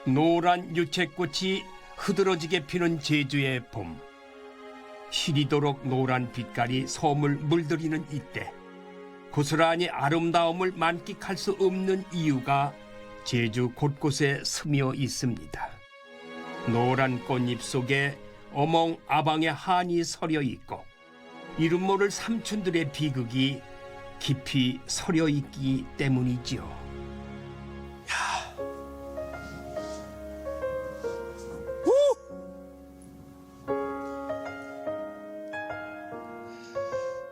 노란 유채꽃이 흐드러지게 피는 제주의 봄. 시리도록 노란 빛깔이 섬을 물들이는 이때 고스란히 아름다움을 만끽할 수 없는 이유가 제주 곳곳에 스며 있습니다. 노란 꽃잎 속에 어멍 아방의 한이 서려 있고 이름 모를 삼촌들의 비극이 깊이 서려 있기 때문이지요.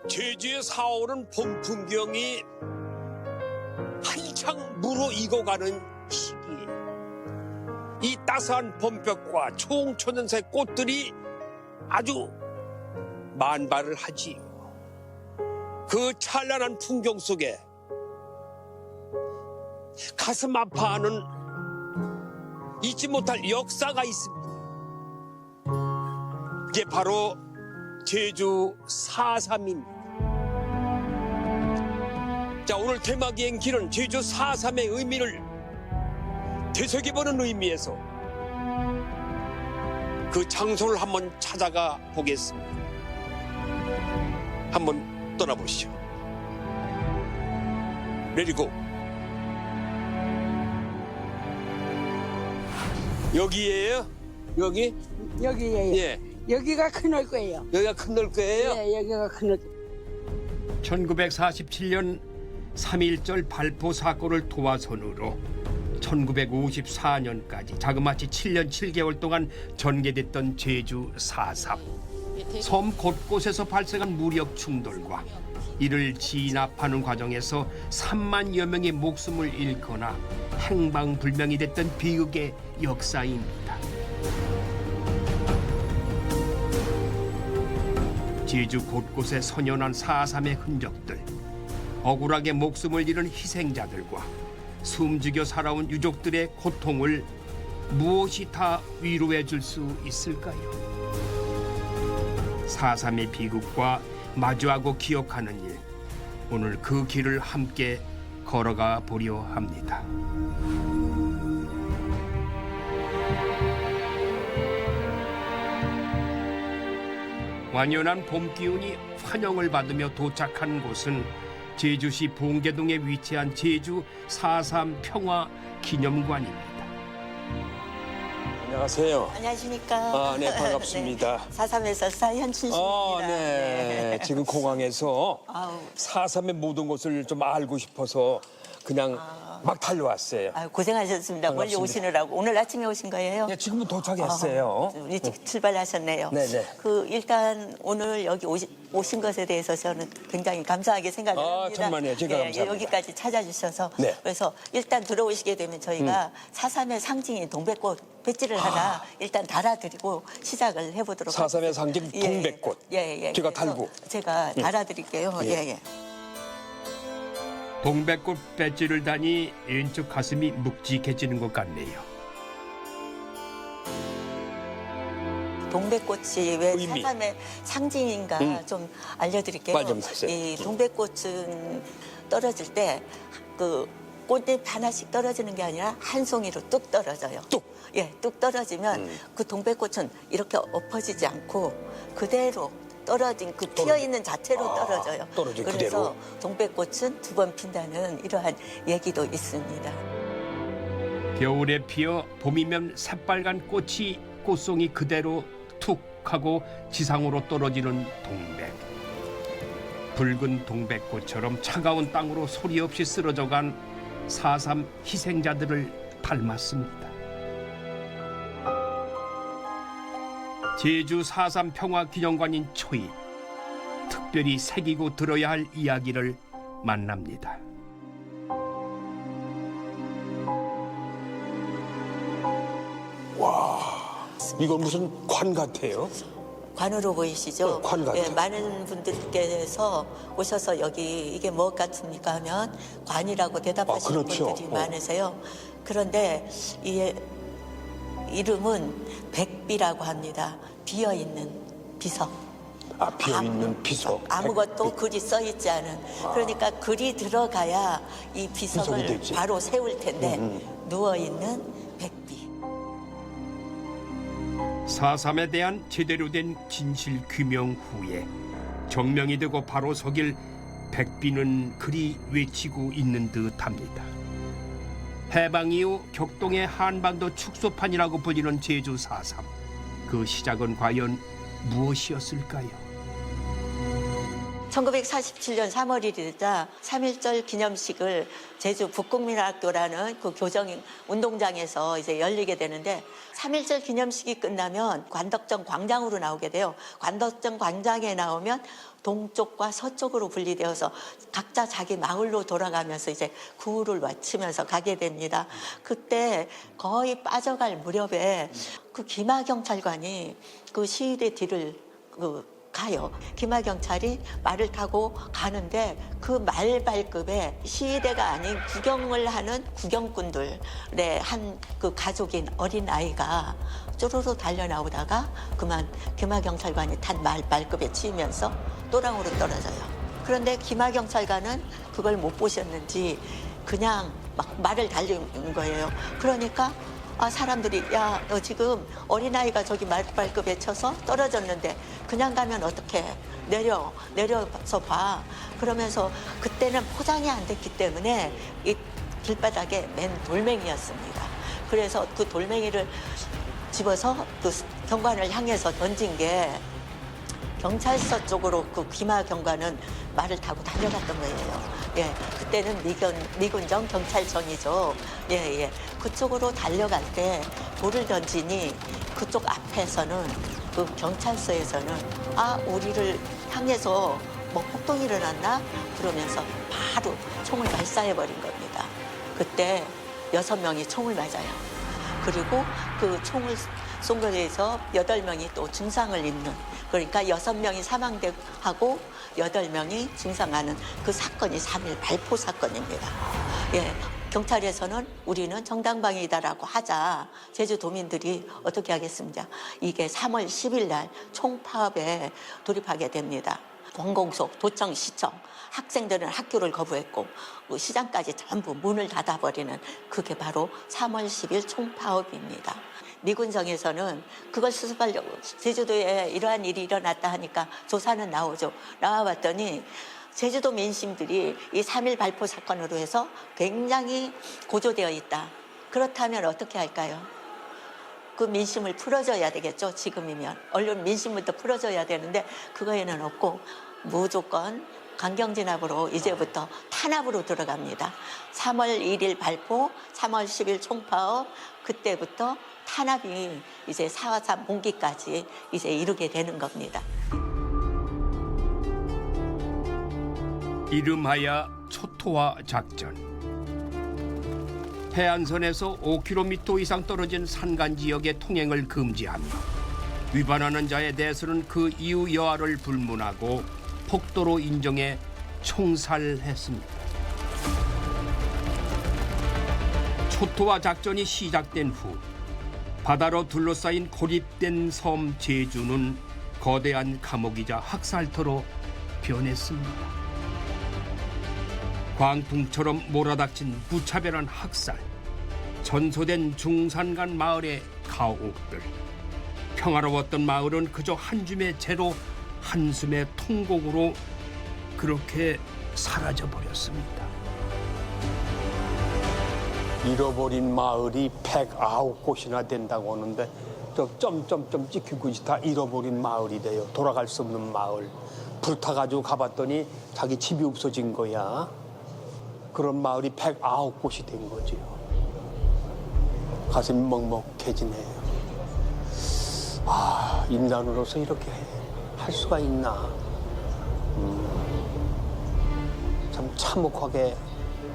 제주의 4월은 봄 풍경이 한창 무르익어가는 시기. 이 따스한 봄볕과 총천연색 꽃들이 아주 만발을 하지요. 그 찬란한 풍경 속에 가슴 아파하는 잊지 못할 역사가 있습니다. 이게 바로 제주 4.3입니다. 자, 오늘 테마기행길은 제주 4.3의 의미를 되새겨보는 의미에서 그 장소를 한번 찾아가 보겠습니다. 한번 떠나보시죠. 내리고 여기에요? 여기? 여기에요. 예. 여기가 큰올 거예요. 여기가 큰 넓거예요? 예, 여기가 큰올. 1947년 3.1절 발포 사건을 도화선으로 1954년까지 자그마치 7년 7개월 동안 전개됐던 제주 4.3. 섬 곳곳에서 발생한 무력 충돌과 이를 진압하는 과정에서 3만여 명의 목숨을 잃거나 행방불명이 됐던 비극의 역사입니다. 제주 곳곳에 선연한 4.3의 흔적들, 억울하게 목숨을 잃은 희생자들과 숨죽여 살아온 유족들의 고통을 무엇이 다 위로해 줄 수 있을까요? 4.3의 비극과 마주하고 기억하는 일, 오늘 그 길을 함께 걸어가 보려 합니다. 완연한 봄 기운이 환영을 받으며 도착한 곳은 제주시 봉계동에 위치한 제주 4.3 평화 기념관입니다. 안녕하세요. 안녕하십니까. 아, 네, 반갑습니다. 네, 4.3에서 사현춘식입니다. 네. 지금 공항에서 아우. 4.3의 모든 것을 좀 알고 싶어서 그냥 막 달려왔어요. 아유, 고생하셨습니다. 멀리 반갑습니다. 오시느라고. 오늘 아침에 오신 거예요? 네, 지금은 도착했어요. 좀 일찍 출발하셨네요. 네네. 일단 오늘 여기 오신 것에 대해서 저는 굉장히 감사하게 생각을 아, 합니다. 정말요. 제가 감사합니다. 여기까지 찾아주셔서. 네. 그래서 일단 들어오시게 되면 저희가 4.3의 상징인 동백꽃 배지를 하나 일단 달아드리고 시작을 해보도록 4.3의 상징 동백꽃. 예. 제가 그래서 달고. 제가 달아드릴게요. 예. 동백꽃 배지를 다니 왼쪽 가슴이 묵직해지는 것 같네요. 동백꽃이 왜 의미. 4.3의 상징인가 좀 알려드릴게요. 말 좀 하세요. 이 동백꽃은 떨어질 때 그 꽃잎 하나씩 떨어지는 게 아니라 한 송이로 뚝 떨어져요. 뚝? 예, 뚝 떨어지면 그 동백꽃은 이렇게 엎어지지 않고 그대로 떨어진 그 피어 있는 자체로 떨어져요. 떨어진 그래서 그대로. 동백꽃은 두 번 핀다는 이러한 얘기도 있습니다. 겨울에 피어 봄이면 새빨간 꽃이 꽃송이 그대로 툭 하고 지상으로 떨어지는 동백. 붉은 동백꽃처럼 차가운 땅으로 소리 없이 쓰러져간 4.3 희생자들을 닮았습니다. 제주 4.3 평화기념관인 초입, 특별히 새기고 들어야 할 이야기를 만납니다. 이건 무슨 관 같아요? 관으로 보이시죠? 관 같아요. 예, 많은 분들께서 오셔서 여기 이게 뭐 같습니까 하면 관이라고 대답하시는 그렇죠. 분들이 많으세요. 그런데 이 이름은 백비라고 합니다. 비어있는 비석. 아, 비어있는 비석. 아무것도 글이 써 있지 않은. 그러니까 글이 들어가야 이 비석이 비석을 되지. 바로 세울 텐데 누워있는 백비. 4.3에 대한 제대로 된 진실 규명 후에 정명이 되고 바로 서길 백비는 그리 외치고 있는 듯합니다. 해방 이후 격동의 한반도 축소판이라고 불리는 제주 4.3. 그 시작은 과연 무엇이었을까요? 1947년 3월 1일이자 3.1절 기념식을 제주 북국민학교라는 그 교정 운동장에서 이제 열리게 되는데 3.1절 기념식이 끝나면 관덕정 광장으로 나오게 돼요. 관덕정 광장에 나오면 동쪽과 서쪽으로 분리되어서 각자 자기 마을로 돌아가면서 이제 구호를 외치면서 가게 됩니다. 그때 거의 빠져갈 무렵에 그 기마경찰관이 그 시위대 뒤를 가요. 기마경찰이 말을 타고 가는데 그 말 발급에 시위대가 아닌 구경을 하는 구경꾼들의 한 그 가족인 어린아이가 쪼로로 달려나오다가 그만 기마경찰관이 탄 말 발급에 치이면서 또랑으로 떨어져요. 그런데 기마경찰관은 그걸 못 보셨는지 그냥 막 말을 달리는 거예요. 그러니까 사람들이 야, 너 지금 어린아이가 저기 말발급에 쳐서 떨어졌는데 그냥 가면 어떡해. 내려서 봐. 그러면서 그때는 포장이 안 됐기 때문에 이 길바닥에 맨 돌멩이였습니다. 그래서 그 돌멩이를 집어서 그 경관을 향해서 던진 게 경찰서 쪽으로 그 기마 경관은 말을 타고 달려갔던 거예요. 예, 그때는 미군정 경찰청이죠. 예, 예. 그쪽으로 달려갈 때 돌을 던지니 그쪽 앞에서는 그 경찰서에서는 우리를 향해서 뭐 폭동이 일어났나? 그러면서 바로 총을 발사해버린 겁니다. 그때 6명이 총을 맞아요. 그리고 그 총을 쏜 거에 대해서 8명이 또 중상을 입는, 그러니까 6명이 사망하고 8명이 중상하는 그 사건이 3.1 발포 사건입니다. 예, 경찰에서는 우리는 정당방위다라고 하자 제주도민들이 어떻게 하겠습니까? 이게 3월 10일 날 총파업에 돌입하게 됩니다. 관공서, 도청, 시청, 학생들은 학교를 거부했고 시장까지 전부 문을 닫아버리는 그게 바로 3월 10일 총파업입니다. 미군정에서는 그걸 수습하려고 제주도에 이러한 일이 일어났다 하니까 조사는 나오죠. 나와봤더니 제주도 민심들이 이 3.1 발포 사건으로 해서 굉장히 고조되어 있다. 그렇다면 어떻게 할까요? 그 민심을 풀어줘야 되겠죠. 지금이면 언론 민심부터 풀어줘야 되는데 그거에는 없고 무조건 강경진압으로 이제부터 탄압으로 들어갑니다. 3월 1일 발포, 3월 10일 총파업, 그때부터 탄압이 이제 4.3 봉기까지 이제 이루게 되는 겁니다. 이름하여 초토화 작전. 해안선에서 5km 이상 떨어진 산간 지역의 통행을 금지하며 위반하는 자에 대해서는 그 이유 여하를 불문하고 폭도로 인정해 총살했습니다. 초토화 작전이 시작된 후 바다로 둘러싸인 고립된 섬 제주는 거대한 감옥이자 학살터로 변했습니다. 광풍처럼 몰아닥친 무차별한 학살, 전소된 중산간 마을의 가옥들, 평화로웠던 마을은 그저 한 줌의 재로 한숨의 통곡으로 그렇게 사라져버렸습니다. 잃어버린 마을이 109곳이나 된다고 하는데 저 점점점 찍힌 곳이 다 잃어버린 마을이래요. 돌아갈 수 없는 마을. 불타가지고 가봤더니 자기 집이 없어진 거야. 그런 마을이 109곳이 된 거지요. 가슴이 먹먹해지네요. 인간으로서 이렇게 할 수가 있나. 참 참혹하게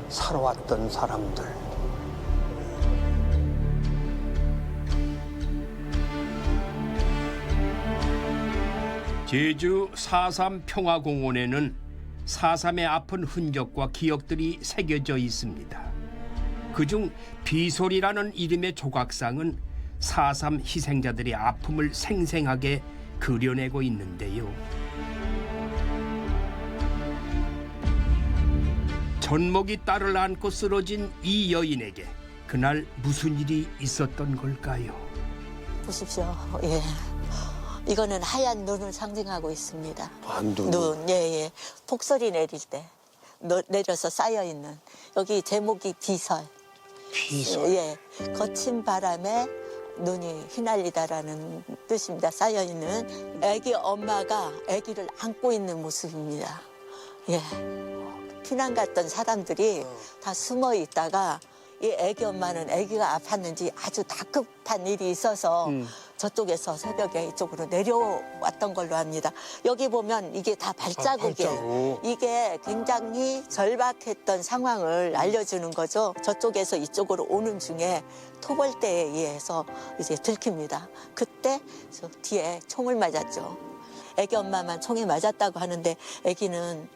살아왔던 사람들. 제주 4.3 평화공원에는 4.3의 아픈 흔적과 기억들이 새겨져 있습니다. 그중 비솔이라는 이름의 조각상은 4.3 희생자들의 아픔을 생생하게 그려내고 있는데요. 전목이 딸을 안고 쓰러진 이 여인에게 그날 무슨 일이 있었던 걸까요? 보십시오. 예. 이거는 하얀 눈을 상징하고 있습니다. 눈. 눈, 예, 예. 폭설이 내릴 때 내려서 쌓여 있는 여기 제목이 비설. 비설. 예, 거친 바람에 눈이 휘날리다라는 뜻입니다. 쌓여 있는 아기 엄마가 아기를 안고 있는 모습입니다. 예, 피난 갔던 사람들이 다 숨어 있다가 이 아기 엄마는 아기가 아팠는지 아주 다급한 일이 있어서 저쪽에서 새벽에 이쪽으로 내려왔던 걸로 합니다. 여기 보면 이게 다 발자국이에요. 발자국. 이게 굉장히 절박했던 상황을 알려주는 거죠. 저쪽에서 이쪽으로 오는 중에 토벌대에 의해서 이제 들킵니다. 그때 저 뒤에 총을 맞았죠. 아기 엄마만 총에 맞았다고 하는데 아기는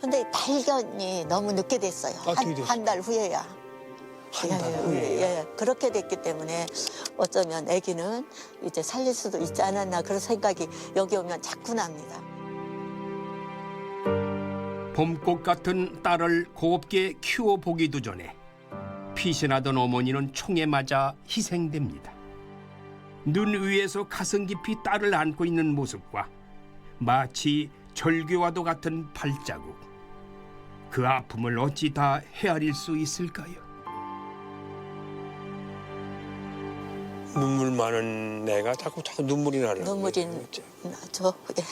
근데 발견이 너무 늦게 됐어요. 어떻게 됐어요? 한 달 후에야. 한 달 후에. 예, 그렇게 됐기 때문에 어쩌면 아기는 이제 살릴 수도 있지 않았나 그런 생각이 여기 오면 자꾸 납니다. 봄꽃 같은 딸을 곱게 키워보기도 전에 피신하던 어머니는 총에 맞아 희생됩니다. 눈 위에서 가슴 깊이 딸을 안고 있는 모습과 마치 절규와도 같은 발자국. 그 아픔을 어찌 다 헤아릴 수 있을까요? 눈물 많은 애가 자꾸 눈물이 나는 눈물이 나죠. 예.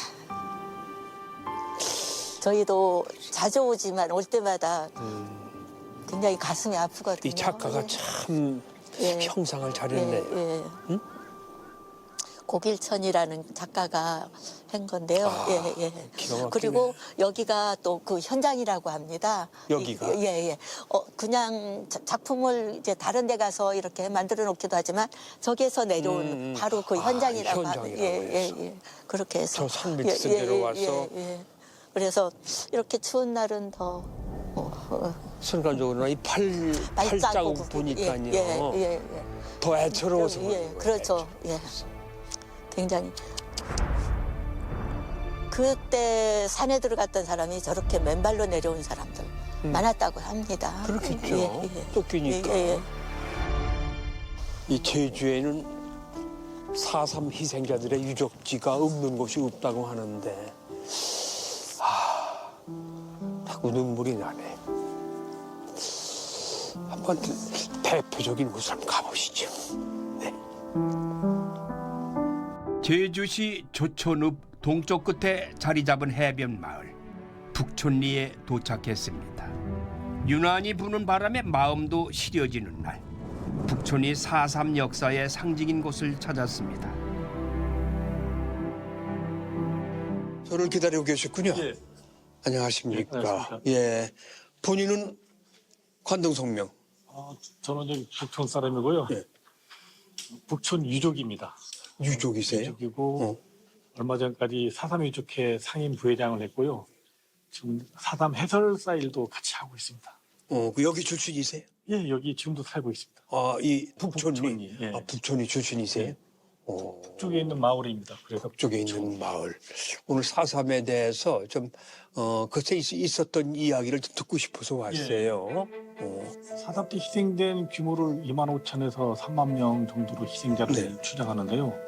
저희도 자주 오지만 올 때마다 굉장히 가슴이 아프거든요. 이 작가가 예. 참 예. 형상을 잘했네요. 예, 예. 응? 고길천이라는 작가가 한 건데요. 아, 예, 예. 기가 막히네. 그리고 여기가 또 그 현장이라고 합니다. 여기가? 예, 예. 그냥 작품을 이제 다른 데 가서 이렇게 만들어 놓기도 하지만 저기에서 내려온 바로 그 현장이라고 현장이라고 예, 예. 그렇게 해서. 저 산 밑에 내려와서. 예. 그래서 이렇게 추운 날은 더 순간적으로 이 팔자국 보니까요. 예. 더 애처로워서. 예, 그렇죠. 예. 굉장히 그때 산에 들어갔던 사람이 저렇게 맨발로 내려온 사람들 많았다고 합니다. 그렇겠죠. 쫓기니까. 예. 이 제주에는 4.3 희생자들의 유적지가 없는 곳이 없다고 하는데 자꾸 눈물이 나네. 한번 대표적인 곳을 한번 가보시죠. 네. 제주시 조천읍 동쪽 끝에 자리 잡은 해변 마을 북촌리에 도착했습니다. 유난히 부는 바람에 마음도 시려지는 날, 북촌리 4.3 역사의 상징인 곳을 찾았습니다. 저를 기다리고 계셨군요. 예. 안녕하십니까. 네, 안녕하십니까. 예. 본인은 관동성명. 저는 여기 북촌 사람이고요. 예. 북촌 유족입니다. 유족이세요? 유족이고 얼마 전까지 4.3 유족회 상임 부회장을 했고요. 지금 4.3 해설사 일도 같이 하고 있습니다. 그 여기 출신이세요? 예, 여기 지금도 살고 있습니다. 이 북촌이. 북촌이, 예. 북촌이 출신이세요? 북쪽에 있는 마을입니다. 그래서 북쪽에 있는 마을. 오늘 4.3에 대해서 좀 그때 있었던 이야기를 좀 듣고 싶어서 왔어요. 4.3 때 희생된 규모를 25,000에서 3만 명 정도로 희생자를 네. 추정하는데요.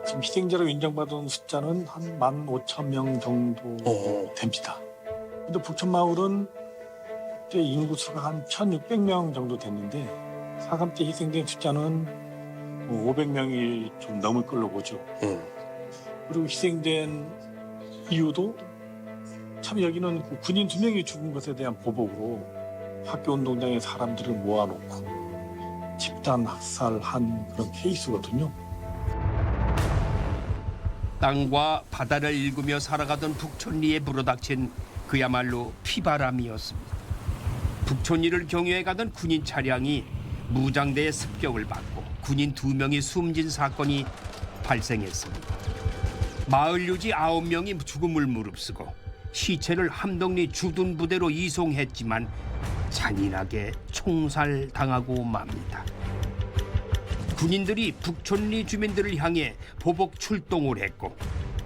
지금 희생자로 인정받은 숫자는 한 15,000명 정도 됩니다. 근데 북촌 마을은 그때 인구수가 한 1,600명 정도 됐는데 4.3 때 희생된 숫자는 500명이 좀 넘을 걸로 보죠. 그리고 희생된 이유도 참 여기는 그 군인 2명이 죽은 것에 대한 보복으로 학교 운동장에 사람들을 모아놓고 집단 학살한 그런 케이스거든요. 땅과 바다를 일구며 살아가던 북촌리에 불어닥친 그야말로 피바람이었습니다. 북촌리를 경유해 가던 군인 차량이 무장대의 습격을 받고 군인 2명이 숨진 사건이 발생했습니다. 마을 유지 9명이 죽음을 무릅쓰고 시체를 함덕리 주둔 부대로 이송했지만 잔인하게 총살당하고 맙니다. 군인들이 북촌리 주민들을 향해 보복 출동을 했고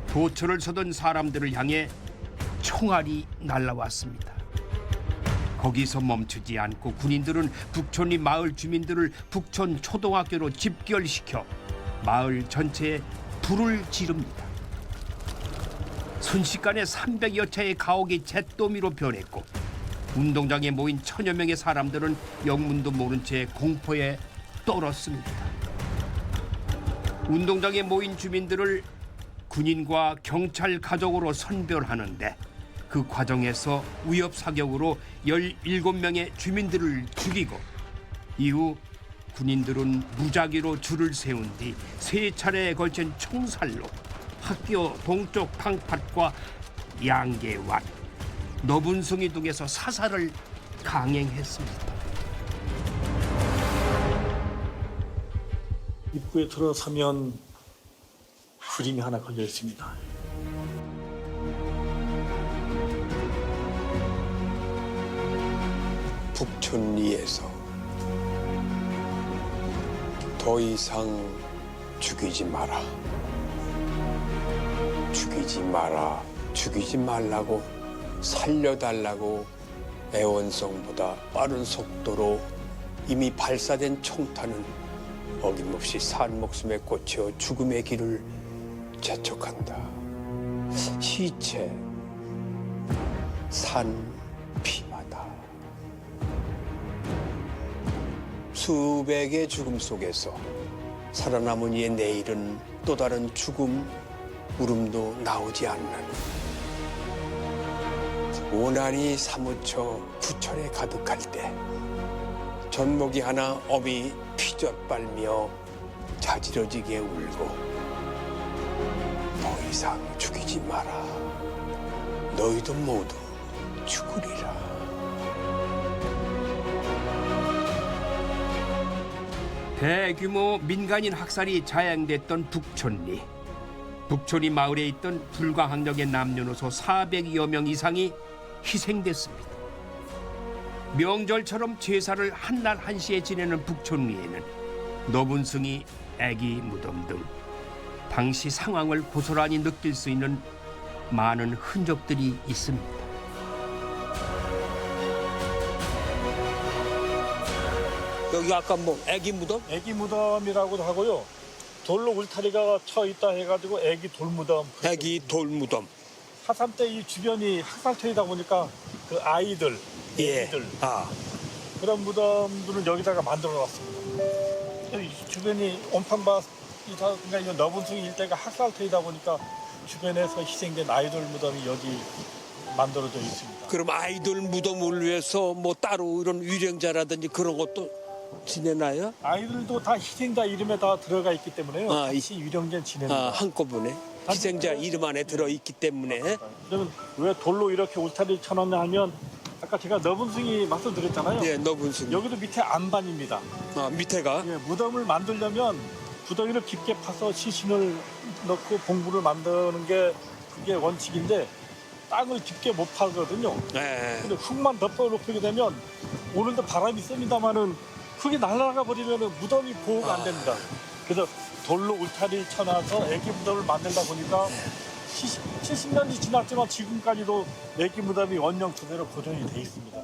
도처를 서던 사람들을 향해 총알이 날라왔습니다. 거기서 멈추지 않고 군인들은 북촌리 마을 주민들을 북촌 초등학교로 집결시켜 마을 전체에 불을 지릅니다. 순식간에 300여 채의 가옥이 잿더미로 변했고 운동장에 모인 천여 명의 사람들은 영문도 모른 채 공포에 떨었습니다. 운동장에 모인 주민들을 군인과 경찰 가족으로 선별하는데 그 과정에서 위협 사격으로 17명의 주민들을 죽이고 이후 군인들은 무작위로 줄을 세운 뒤 3차례에 걸친 총살로 학교 동쪽 방파과 양계완, 너분성이 등에서 사살을 강행했습니다. 입구에 들어서면 그림이 하나 걸려 있습니다. 북촌리에서 더 이상 죽이지 마라. 죽이지 마라. 죽이지 말라고 살려달라고 애원성보다 빠른 속도로 이미 발사된 총탄은 어김없이 산 목숨에 꽂혀 죽음의 길을 재촉한다. 시체, 산, 피마다. 수백의 죽음 속에서 살아남은 이의 내일은 또 다른 죽음, 울음도 나오지 않는 원한이 사무쳐 구천에 가득할 때 전목이 하나 어미 피젓 빨며 자지러지게 울고 더 이상 죽이지 마라. 너희도 모두 죽으리라. 대규모 민간인 학살이 자행됐던 북촌리. 북촌리 마을에 있던 불가항력의 남녀노소 400여 명 이상이 희생됐습니다. 명절처럼 제사를 한날 한시에 지내는 북촌리에는 너분승이 애기 무덤 등 당시 상황을 고스란히 느낄 수 있는 많은 흔적들이 있습니다. 여기 아까 뭐 애기 무덤? 애기 무덤이라고도 하고요. 돌로 울타리가 쳐 있다 해가지고 애기 돌무덤. 애기 돌무덤. 4.3 때 이 주변이 학살터이다 보니까 그 아이들, 예. 애기들 아. 그런 무덤들을 여기다가 만들어놨습니다. 이 주변이 온판바 그러니까 이 너분숭이 일대가 학살터이다 보니까 주변에서 희생된 아이돌 무덤이 여기 만들어져 있습니다. 그럼 아이돌 무덤을 위해서 뭐 따로 이런 위령자라든지 그런 것도 지내나요? 아이들도 다 희생자 이름에 다 들어가 있기 때문에요. 아, 같이 위령제 지냅니다. 한꺼번에 희생자 이름 안에 들어있기 때문에. 그러면 왜 돌로 이렇게 울타리 쳐놨냐 하면 아까 제가 너분숭이 말씀드렸잖아요. 예, 너분숭이. 여기도 밑에 안반입니다. 아, 밑에가? 예, 무덤을 만들려면 구덩이를 깊게 파서 시신을 넣고 봉부를 만드는 게 그게 원칙인데 땅을 깊게 못 파거든요. 예. 근데 흙만 덮어놓게 되면 오늘도 바람이 셉니다마는 흙이 날아가 버리면 무덤이 보호가 안 됩니다. 그래서 돌로 울타리 쳐놔서 애기 무덤을 만들다 보니까 70년이 지났지만 지금까지도 애기 무덤이 원형 그대로 보존이 돼 있습니다.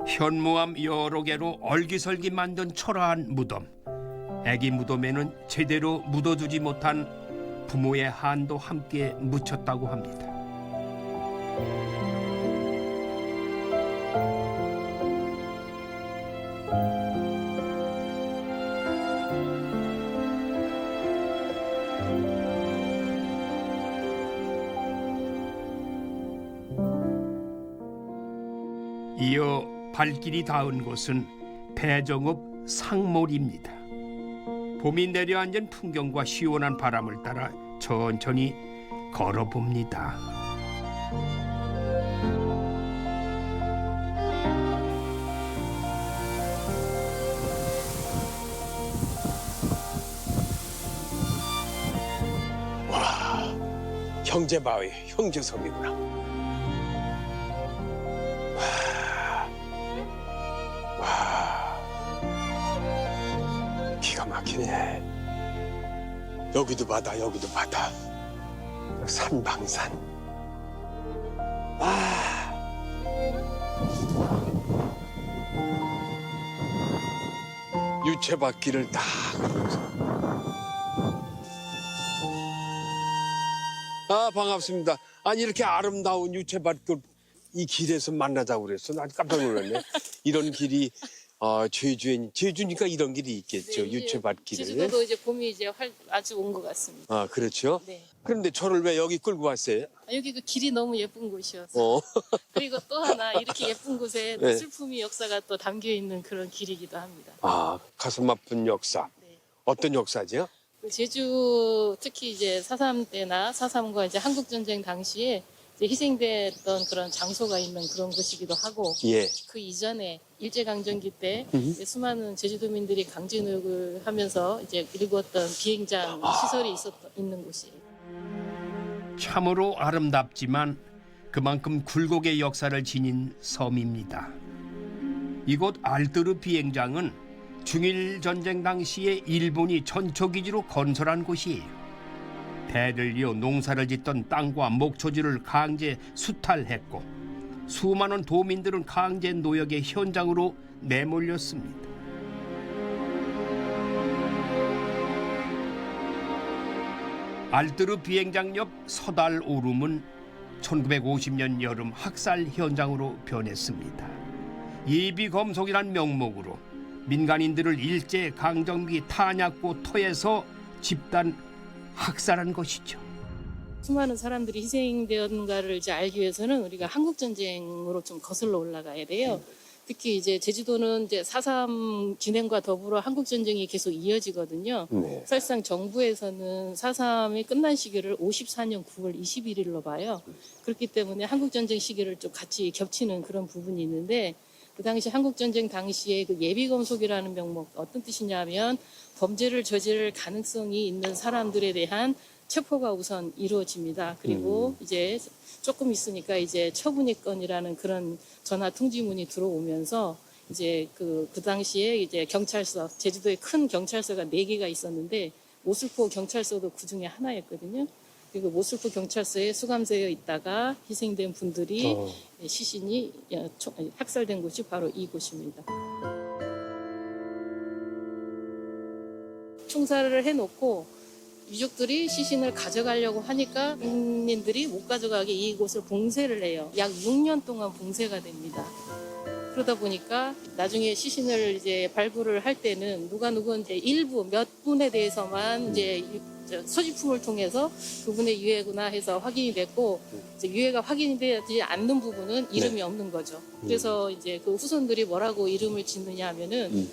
현무암 여러 개로 얼기설기 만든 초라한 무덤. 애기 무덤에는 제대로 묻어두지 못한 부모의 한도 함께 묻혔다고 합니다. 이어 발길이 닿은 곳은 배정읍 상몰입니다. 봄이 내려앉은 풍경과 시원한 바람을 따라 천천히 걸어봅니다. 와, 형제바위, 형제섬이구나. 기가 막히네. 여기도 바다, 여기도 바다. 산방산. 유채밭길을 다 걸으면서. 반갑습니다. 아니 이렇게 아름다운 유채밭길 이 길에서 만나자고 그랬어. 나 깜짝 놀랐네. 이런 길이 제주니까 이런 길이 있겠죠. 네, 유채밭길을. 제주도도 이제 봄이 이제 아주 온 것 같습니다. 그렇죠. 네. 그런데 저를 왜 여기 끌고 왔어요? 여기 그 길이 너무 예쁜 곳이어서. 어. 그리고 또 하나 이렇게 예쁜 곳에 네. 슬픔의 역사가 또 담겨 있는 그런 길이기도 합니다. 가슴 아픈 역사. 네. 어떤 역사죠? 그 제주 특히 이제 4.3 때나 4.3과 이제 한국 전쟁 당시에 이제 희생됐던 그런 장소가 있는 그런 곳이기도 하고 예. 그 이전에 일제강점기 때 이제 수많은 제주도민들이 강제노역을 하면서 이제 일구었던 비행장 시설이 있는 곳이에요. 참으로 아름답지만 그만큼 굴곡의 역사를 지닌 섬입니다. 이곳 알뜨르 비행장은 중일 전쟁 당시에 일본이 전초기지로 건설한 곳이에요. 배를 이어 농사를 짓던 땅과 목초지를 강제 수탈했고 수많은 도민들은 강제 노역의 현장으로 내몰렸습니다. 알뜨르 비행장 옆 서달 오름은 1950년 여름 학살 현장으로 변했습니다. 예비검속이란 명목으로 민간인들을 일제 강점기 탄약고 터에서 집단 학살한 것이죠. 수많은 사람들이 희생되었는가를 이제 알기 위해서는 우리가 한국 전쟁으로 좀 거슬러 올라가야 돼요. 특히 이제 제주도는 이제 4.3 진행과 더불어 한국 전쟁이 계속 이어지거든요. 네. 사실상 정부에서는 4.3이 끝난 시기를 54년 9월 21일로 봐요. 그렇기 때문에 한국 전쟁 시기를 좀 같이 겹치는 그런 부분이 있는데 그 당시 한국 전쟁 당시에 그 예비 검속이라는 명목 어떤 뜻이냐면 범죄를 저지를 가능성이 있는 사람들에 대한 체포가 우선 이루어집니다. 그리고 이제 조금 있으니까 이제 처분의건이라는 그런 전화 통지문이 들어오면서 이제 그 당시에 이제 경찰서, 제주도에 큰 경찰서가 4개가 있었는데 모슬포 경찰서도 그 중에 하나였거든요. 그리고 모슬포 경찰서에 수감되어 있다가 희생된 분들이 시신이 학살된 곳이 바로 이곳입니다. 총살을 해놓고 유족들이 시신을 가져가려고 하니까 국민들이 못 가져가게 이곳을 봉쇄를 해요. 약 6년 동안 봉쇄가 됩니다. 그러다 보니까 나중에 시신을 이제 발굴을 할 때는 누구 이제 일부 몇 분에 대해서만 이제 소지품을 통해서 그분의 유해구나 해서 확인이 됐고 이제 유해가 확인이 되지 않는 부분은 이름이 없는 거죠. 그래서 이제 그 후손들이 뭐라고 이름을 짓느냐 하면은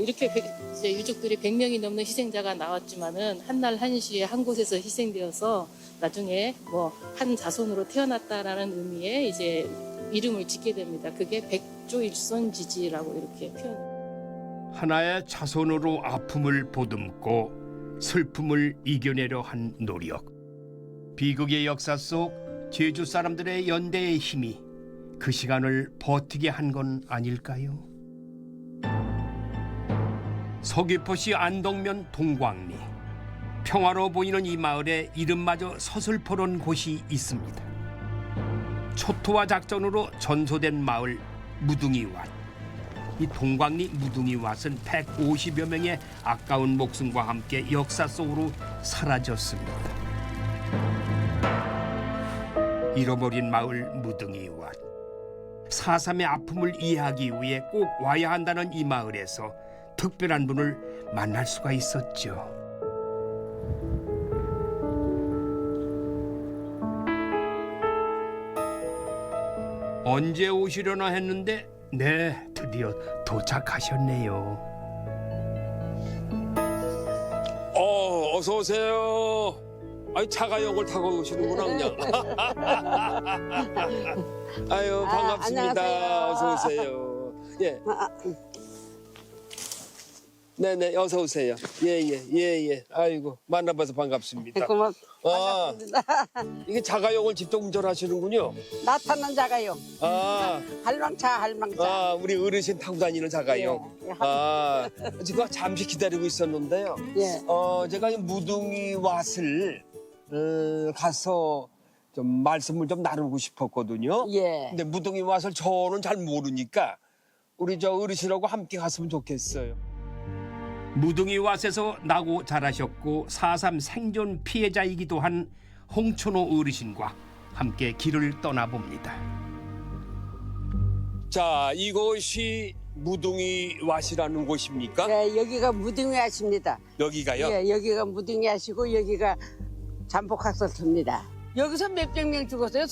이렇게 이제 유족들이 100명이 넘는 희생자가 나왔지만은 한날 한시에 한 곳에서 희생되어서 나중에 뭐 한 자손으로 태어났다라는 의미의 이제 이름을 짓게 됩니다. 그게 백조일손지지라고 이렇게 표현. 하나의 자손으로 아픔을 보듬고 슬픔을 이겨내려 한 노력. 비극의 역사 속 제주 사람들의 연대의 힘이 그 시간을 버티게 한 건 아닐까요? 서귀포시 안동면 동광리. 평화로워 보이는 이 마을에 이름마저 서슬퍼런 곳이 있습니다. 초토화 작전으로 전소된 마을 무둥이왓. 이 동광리 무둥이왓은 150여 명의 아까운 목숨과 함께 역사 속으로 사라졌습니다. 잃어버린 마을 무둥이왓. 4.3의 아픔을 이해하기 위해 꼭 와야 한다는 이 마을에서 특별한 분을 만날 수가 있었죠. 언제 오시려나 했는데 네, 드디어 도착하셨네요. 어서 오세요. 아니 자가용을 타고 오시는구나 그냥. 아유 반갑습니다. 안녕하세요. 어서 오세요. 예. 네네 어서 오세요. 예예. 아이고 만나봐서 반갑습니다. 반갑습니다. 이게 자가용을 직접 운전하시는군요. 나타난 자가요. 할망차. 우리 어르신 타고 다니는 자가용. 예. 지금 잠시 기다리고 있었는데요. 예. 제가 이 무둥이왓을 가서 좀 말씀을 좀 나누고 싶었거든요. 예. 근데 무등이 와서 저는 잘 모르니까 우리 저 어르신하고 함께 갔으면 좋겠어요. 무등이 왓에서 나고 자라셨고 4.3 생존 피해자이기도 한 홍춘호 어르신과 함께 길을 떠나봅니다. 자, 이곳이 무등이 왓이라는 곳입니까? 예, 여기가 무등이하십니다. 여기가요? 예, 여기가 무등이하시고 여기가 잠복학설터입니다. 여기서 몇백 명 죽었어요.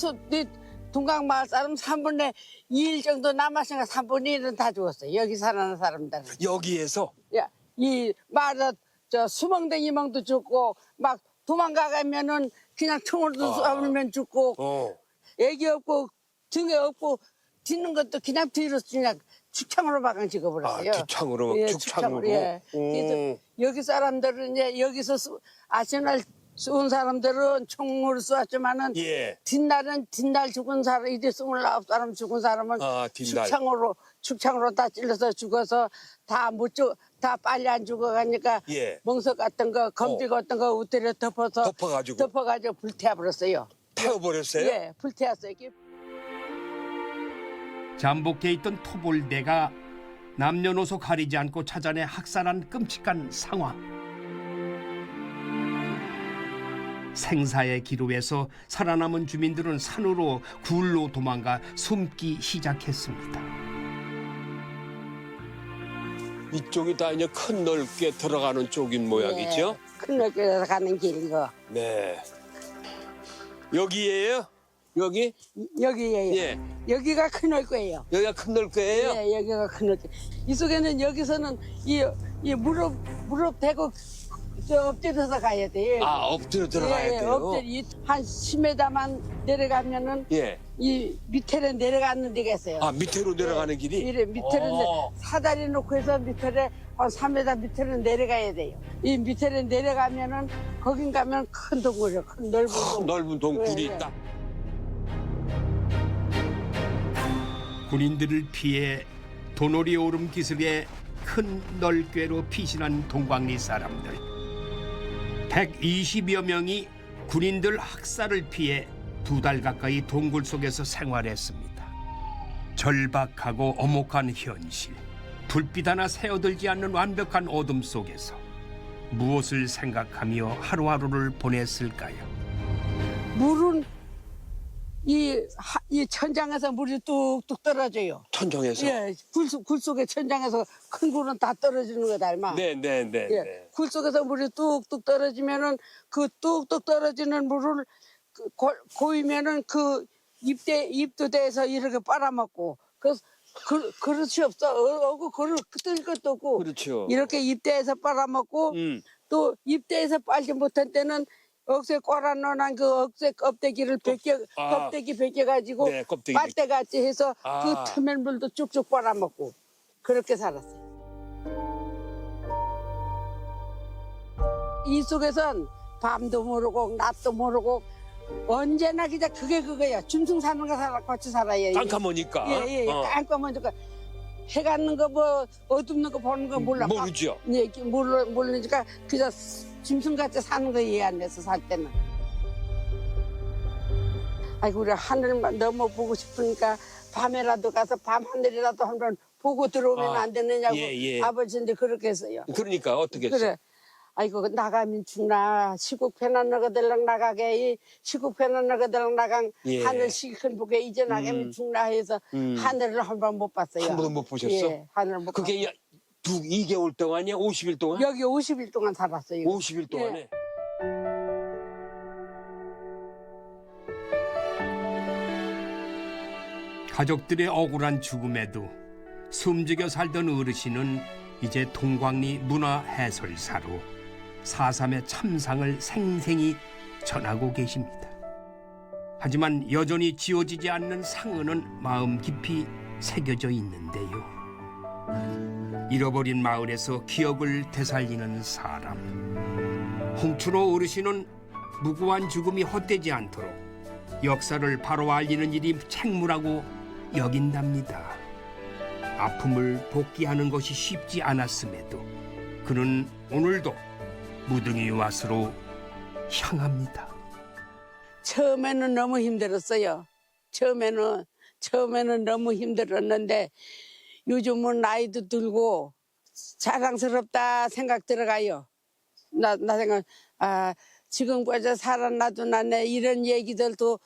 동강마을 사람 3분의 2일 정도 남았으니까 3분의 1은 다 죽었어요. 여기 살아는 사람들은. 여기에서? 야, 이 마을에 저 수멍댕 이멍도 죽고 막 도망가가면은 그냥 총으로 쏘면 죽고 애기 없고 등에 없고 뒤는 것도 그냥 뒤로 그냥 축창으로 박아 찍어버렸어요. 주창으로, 예, 죽창으로. 예. 그래서 여기 사람들은 이제 여기서 아시날 쏜 사람들은 총으로 쏘았지만은 예. 뒷날 죽은 사람 이제 29사람 죽은 사람은 뒷날. 축창으로 다 찔러서 죽어서 다 빨리 안 죽어가니까 예. 멍석 같은 거 검지 같은 거 우태려 덮어가지고. 덮어가지고 불태워버렸어요. 태워버렸어요? 예, 불태웠어요. 잠복해 있던 토벌대가 남녀노소 가리지 않고 찾아내 학살한 끔찍한 상황. 생사의 기로에서 살아남은 주민들은 산으로 굴로 도망가 숨기 시작했습니다. 이쪽이 다 이제 큰 넓게 들어가는 쪽인 모양이죠? 큰 넓게 가는 길인 거. 네. 여기에요? 여기? 여기에요. 예. 여기가 큰 넓고예요. 여기가 큰 넓게예요? 예, 여기가 큰 넓게. 이 속에는 여기서는 이 무릎 대고 저 엎드려서 가야 돼. 엎드려 들어가야 예, 돼요? 엎드려 한 10m만 내려가면은 예. 이 밑에를 내려가는 데가 있어요. 밑으로 내려가는 길이? 이래 밑에를 사다리 놓고 해서 밑에를 한 3m 밑으로 내려가야 돼요. 이 밑에를 내려가면은 거긴 가면 큰 동굴이요. 큰 넓은 동굴. 넓은 동굴이 예, 예. 있다. 군인들을 피해 도놀이 오름 기슭에 큰 널궤로 피신한 동광리 사람들. 120여 명이 군인들 학살을 피해 2달 가까이 동굴 속에서 생활했습니다. 절박하고 엄혹한 현실, 불빛 하나 새어들지 않는 완벽한 어둠 속에서 무엇을 생각하며 하루하루를 보냈을까요? 물은 이 천장에서 물이 뚝뚝 떨어져요. 천정에서? 예, 굴 속에 천장에서 큰 굴은 다 떨어지는 거다, 얼마. 네네네. 예, 굴 속에서 물이 뚝뚝 떨어지면은 그 뚝뚝 떨어지는 물을 고이면은 그 입도대에서 이렇게 빨아먹고 그릇이 없어. 그릇 뜰 것도 없고. 그렇죠. 이렇게 입대에서 빨아먹고 또 입대에서 빨지 못한 때는 억새 꽈라 넣어놓은 그 억새 껍데기를 껍데기 벗겨가지고 네, 껍데기 빨대같이 해서 그 터면 물도 쭉쭉 빨아먹고 그렇게 살았어요. 이 속에선 밤도 모르고 낮도 모르고 언제나 그냥 그거야. 짐승 사는 거 같이 살아요. 깜깜하니까. 예, 깜깜하니까 해 갖는 거 뭐 어둡는 거 보는 거 몰라. 모르죠. 예, 모르니까 그냥 짐승같이 사는 거 이해 안 돼서 살 때는. 아이고 우리 하늘만 너무 보고 싶으니까 밤에라도 가서 밤 하늘이라도 한번 보고 들어오면 안 되느냐고 아버지인데 그렇게 했어요. 그러니까 어떻게 했어요? 그래. 아이고 나가면 죽나 시국편한 너거들랑 나가게 시국편한 너거들랑 나간 하늘 시큰 보게 이제 나가면 죽나 해서 하늘을 한 번 못 봤어요. 한 번도 못 보셨어? 예, 하늘 못 그게 2개월 동안이야? 50일 동안? 여기 50일 동안 살았어요. 50일 동안에? 예. 가족들의 억울한 죽음에도 숨죽여 살던 어르신은 이제 동광리 문화해설사로 4.3의 참상을 생생히 전하고 계십니다. 하지만 여전히 지워지지 않는 상흔은 마음 깊이 새겨져 있는데요. 잃어버린 마을에서 기억을 되살리는 사람. 홍춘호 어르신은 무고한 죽음이 헛되지 않도록 역사를 바로 알리는 일이 책무라고 여긴답니다. 아픔을 복귀하는 것이 쉽지 않았음에도 그는 오늘도 무등이 왓으로 향합니다. 처음에는 너무 힘들었어요. 처음에는 너무 힘들었는데 요즘은 나이도 들고 자랑스럽다 생각 들어가요. 나 생각, 지금까지 살아나도 나네 이런 얘기들도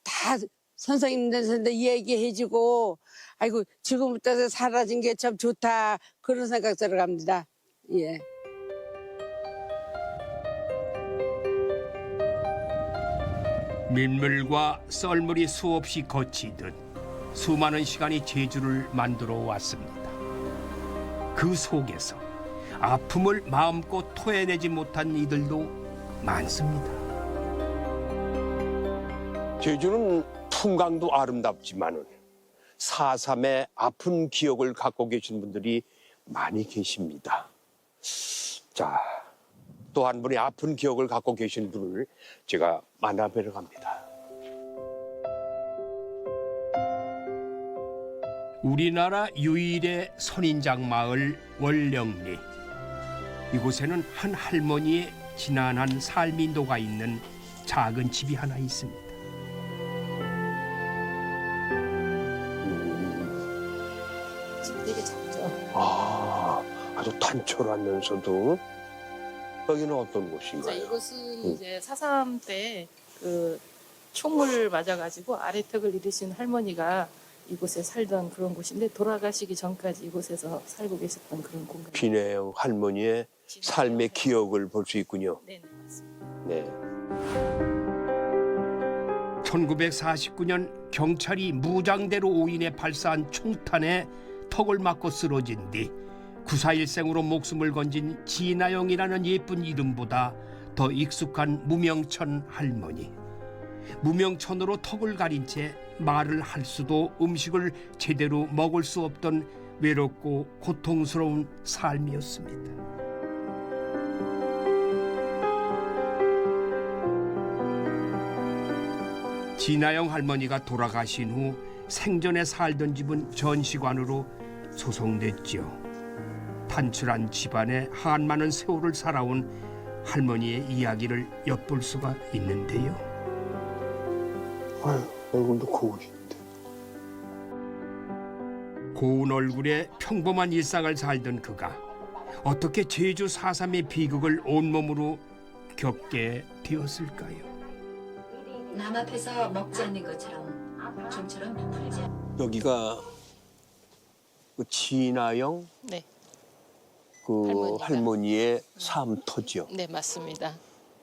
다 선생님들한테 얘기해주고, 아이고, 지금부터 사라진 게 참 좋다. 그런 생각 들어갑니다. 예. 민물과 썰물이 수없이 거치듯 수많은 시간이 제주를 만들어 왔습니다. 그 속에서 아픔을 마음껏 토해내지 못한 이들도 많습니다. 제주는 풍광도 아름답지만은 4.3의 아픈 기억을 갖고 계신 분들이 많이 계십니다. 자, 또 한 분이 아픈 기억을 갖고 계신 분을 제가 만나뵈러 갑니다. 우리나라 유일의 선인장 마을 월령리. 이곳에는 한 할머니의 지난한 삶이 녹아 있는 작은 집이 하나 있습니다. 집 되게 작죠. 아주 단촐하면서도. 여기는 어떤 곳인가요? 이곳은 이제 4.3 때 그 총을 맞아가지고 아래턱을 잃으신 할머니가 이곳에 살던 그런 곳인데 돌아가시기 전까지 이곳에서 살고 계셨던 그런 공간. 비내영 할머니의 삶의 기억을 볼 수 있군요. 네, 맞습니다. 네. 1949년 경찰이 무장대로 오인해 발사한 총탄에 턱을 맞고 쓰러진 뒤 9.4일생으로 목숨을 건진 진아영이라는 예쁜 이름보다 더 익숙한 무명천 할머니. 무명천으로 턱을 가린 채 말을 할 수도 음식을 제대로 먹을 수 없던 외롭고 고통스러운 삶이었습니다. 진아영 할머니가 돌아가신 후 생전에 살던 집은 전시관으로 소송됐죠. 단출한 집안에 한많은 세월을 살아온 할머니의 이야기를 엿볼 수가 있는데요. 아유, 얼굴도 고우신데. 고운 얼굴에 평범한 일상을 살던 그가 어떻게 제주 4.3의 비극을 온몸으로 겪게 되었을까요? 남 앞에서 먹지 않는 것처럼 좀처럼 부풀지 않... 여기가 그 진아영 네, 그 할머니의 삶터지요. 네 맞습니다.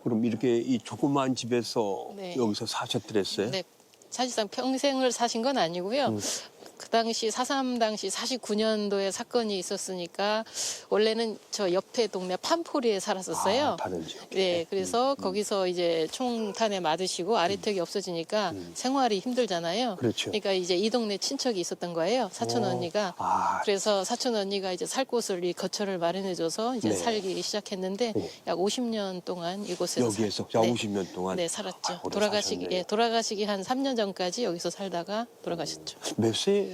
그럼 이렇게 이 조그만 집에서 네. 여기서 사셨더랬어요? 네, 사실상 평생을 사신 건 아니고요. 그 당시 4.3 당시 49년도에 사건이 있었으니까 원래는 저 옆에 동네 판포리에 살았었어요. 다른 지역. 네, 그래서 거기서 이제 총탄에 맞으시고 아래턱이 없어지니까 생활이 힘들잖아요. 그렇죠. 그러니까 이제 이 동네 친척이 있었던 거예요. 사촌 언니가. 그래서 사촌 언니가 이제 살 곳을 이 거처를 마련해줘서 이제 네. 살기 시작했는데 네. 약 50년 동안 이곳에서 여기에서 네. 50년 동안 네, 살았죠. 오래 돌아가시기 사셨네요. 돌아가시기 한 3년 전까지 여기서 살다가 돌아가셨죠. 몇 세?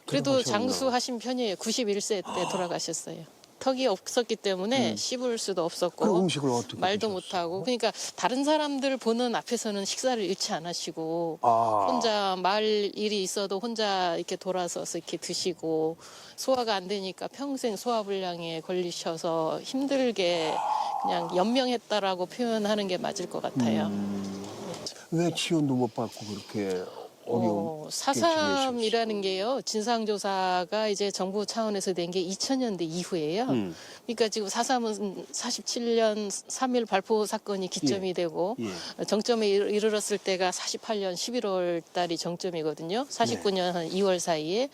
그래도 돌아가셨나? 장수하신 편이에요. 91세 때 돌아가셨어요. 턱이 없었기 때문에 씹을 수도 없었고 그 음식을 어떻게 말도 드셨어요? 못하고 그러니까 다른 사람들 보는 앞에서는 식사를 잃지 않으시고 아. 혼자 말 일이 있어도 혼자 이렇게 돌아서서 이렇게 드시고 소화가 안 되니까 평생 소화불량에 걸리셔서 힘들게 그냥 연명했다라고 표현하는 게 맞을 것 같아요. 왜 지원도 못 받고 그렇게 어려운 4.3이라는 게요. 진상조사가 이제 정부 차원에서 된 게 2000년대 이후예요. 그러니까 지금 4.3은 47년 3.1 발포 사건이 기점이 되고 정점에 이르렀을 때가 48년 11월 달이 정점이거든요. 49년 한 2월 사이에.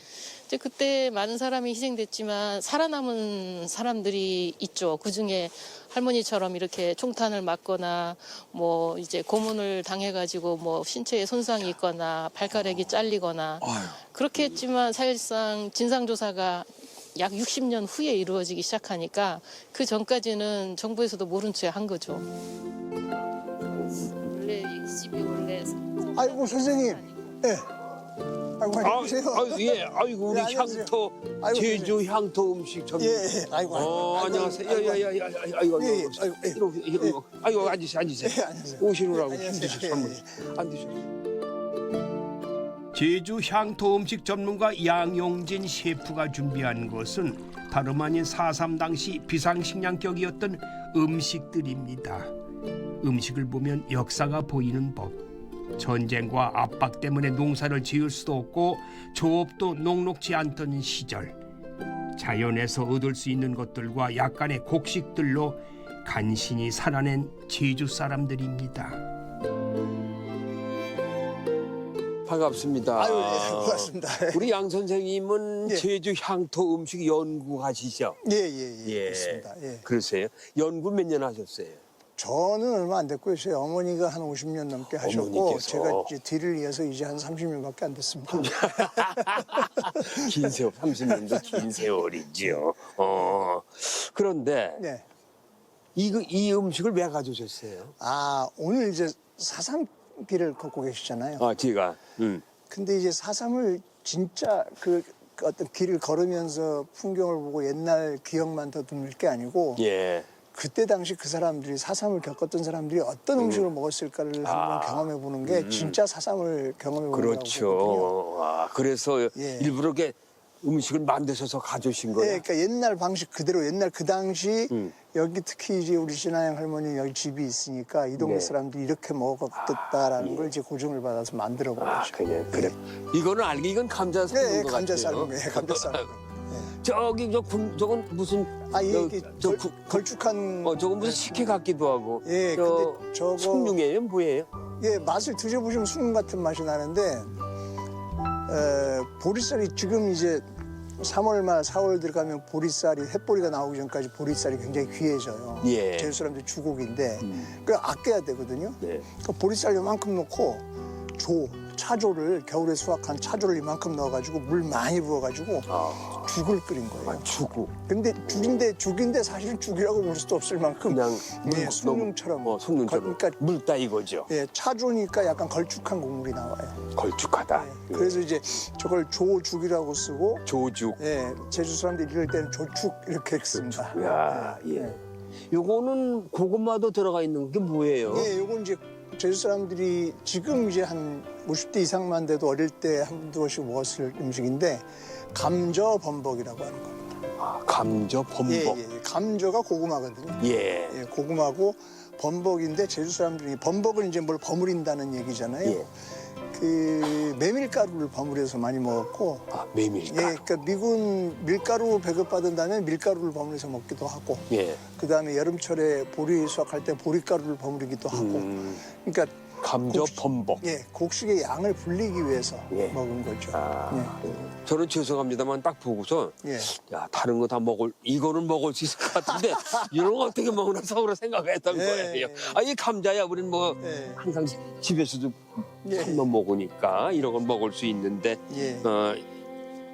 이제 그때 많은 사람이 희생됐지만 살아남은 사람들이 있죠. 그중에 할머니처럼 이렇게 총탄을 맞거나 뭐 이제 고문을 당해가지고 뭐 신체에 손상이 있거나 발가락이 잘리거나 그렇게 했지만 사실상 진상조사가 약 60년 후에 이루어지기 시작하니까 그 전까지는 정부에서도 모른 채 한 거죠. 원래 이 집이 원래 아이고 선생님, 예. 아이고, 안녕하세요. 예, 아이고 우리 네, 안녕하세요. 향토 아이고, 제주 향토 음식 전문. 예, 예. 아이고, 안녕하세요. 아이고, 야야야야, 아이고, 예, 예. 아이고, 예. 아이고 앉으세요. 예, 안녕하세요. 오시느라고 예, 힘드셨어요. 안녕하세요. 앉으세요. 제주 향토 음식 전문가 양용진 셰프가 준비한 것은 다름 아닌 4.3 당시 비상식량격이었던 음식들입니다. 음식을 보면 역사가 보이는 법. 전쟁과 압박 때문에 농사를 지을 수도 없고 조업도 녹록지 않던 시절. 자연에서 얻을 수 있는 것들과 약간의 곡식들로 간신히 살아낸 제주 사람들입니다. 반갑습니다. 아유, 예, 고맙습니다. 우리 양 선생님은 예. 제주 향토 음식 연구하시죠? 예, 그렇습니다. 예. 그러세요? 연구 몇 년 하셨어요? 저는 얼마 안 됐고요. 저희 어머니가 한 50년 넘게 하셨고 어머니께서. 제가 이제 뒤를 이어서 이제 한 30년밖에 안 됐습니다. 긴 세월, 30년도 긴 세월이지요. 그런데 네. 이 음식을 왜 가져오셨어요? 오늘 이제 4.3 길을 걷고 계시잖아요. 제가. 근데 이제 4.3을 진짜 그 어떤 길을 걸으면서 풍경을 보고 옛날 기억만 더듬을 게 아니고 예. 그때 당시 그 사람들이 4.3을 겪었던 사람들이 어떤 음식을 먹었을까를 한번 경험해 보는 게 진짜 4.3을 경험해 보는 거거든요. 그렇죠. 그래서 예. 일부러 이렇게 음식을 만드셔서 가져오신 거예요? 네, 그러니까 옛날 방식 그대로 옛날 그 당시 여기 특히 이제 우리 진아양 할머니 여기 집이 있으니까 이 동네 네. 사람들이 이렇게 먹었다라는 걸 이제 고증을 받아서 만들어 본 거죠. 그래. 이건 알기 이건 감자 삶는 네, 것 감자 같아요. 삶은 거예요. 감자 삶은 거. 저기 저건 무슨 이게 걸쭉한 저건 무슨 식혜 같기도 하고. 예, 근데 저거 숭늉이에요? 뭐예요? 예, 맛을 드셔보시면 숭늉 같은 맛이 나는데 보리쌀이 지금 이제 3월 말 4월 들어가면 보리쌀이 햇보리가 나오기 전까지 보리쌀이 굉장히 귀해져요. 예. 제주 사람들 주곡인데 그 아껴야 되거든요. 네. 그러니까 보리쌀 요만큼 넣고 차조를 겨울에 수확한 차조를 이만큼 넣어가지고 물 많이 부어가지고 죽을 끓인 거예요. 죽고. 근데 죽인데 사실 죽이라고 볼 수도 없을 만큼 그냥 예, 숭늉처럼. 숭늉처럼. 그러니까 물다 이거죠. 예, 차조니까 약간 걸쭉한 국물이 나와요. 걸쭉하다. 예, 그래서 이제 저걸 조죽이라고 쓰고 조죽. 예, 제주 사람들이 이럴 때는 조축 이렇게 씁니다. 야, 예. 요거는 고구마도 들어가 있는 게 뭐예요? 예, 요건 이제 제주 사람들이 지금 이제 한 50대 이상만 돼도 어릴 때 한두 번씩 먹었을 음식인데 감저 범벅이라고 하는 겁니다. 감저 범벅. 예. 감저가 고구마거든요. 예. 예, 고구마고 범벅인데 제주 사람들이 범벅은 이제 뭘 버무린다는 얘기잖아요. 예. 그 메밀가루를 버무려서 많이 먹었고 메밀가루. 예, 그러니까 미군 밀가루 배급받은 다음에 밀가루를 버무려서 먹기도 하고 예. 그다음에 여름철에 보리 수확할 때 보리가루를 버무리기도 하고 그러니까 감저 범벅. 예, 곡식의 양을 불리기 위해서 예. 먹은 거죠. 저는 죄송합니다만 딱 보고서 예. 야 다른 거 다 이거는 먹을 수 있을 것 같은데 이런 거 어떻게 먹나 속으로 생각했던 예, 거예요. 예. 이 감자야 우리는 뭐 예. 항상 집에서도 예. 삶아 먹으니까 이런 걸 먹을 수 있는데 예.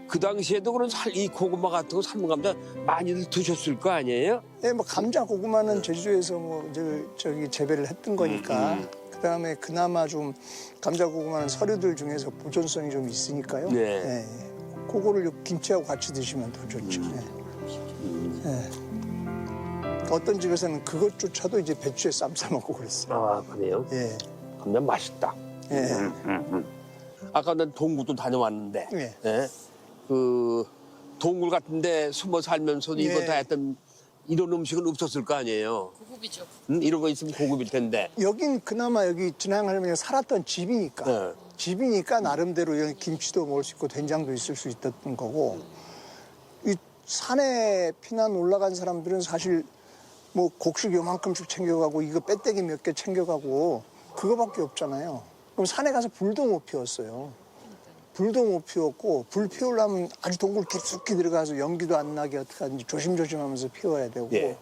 그 당시에도 그런 이 고구마 같은 거 삶은 감자 많이들 드셨을 거 아니에요? 예, 뭐 감자 고구마는 제주에서 뭐 저기 재배를 했던 거니까 그다음에 그나마 좀 감자 고구마는 서류들 중에서 보존성이 좀 있으니까요. 네. 예. 그거를 김치하고 같이 드시면 더 좋죠. 예. 어떤 집에서는 그것조차도 이제 배추에 쌈 싸 먹고 그랬어요. 그래요? 예. 감자 맛있다. 예. 아까 난 동굴도 다녀왔는데 예. 예? 그 동굴 같은데 숨어 살면서도 이거 예. 다 했던 이런 음식은 없었을 거 아니에요. 고급이죠. 이런 거 있으면 고급일 텐데. 여긴 그나마 여기 진양 할머니가 살았던 집이니까 네. 집이니까 나름대로 여기 김치도 먹을 수 있고 된장도 있을 수 있었던 거고 이 산에 피난 올라간 사람들은 사실 뭐 곡식 요만큼씩 챙겨가고 이거 빼떼기 몇 개 챙겨가고 그거밖에 없잖아요. 그럼 산에 가서 불도 못 피웠어요. 불도 못 피웠고 불 피우려면 아주 동굴 깊숙이 들어가서 연기도 안 나게 어떻게 하든지 조심조심하면서 피워야 되고 예.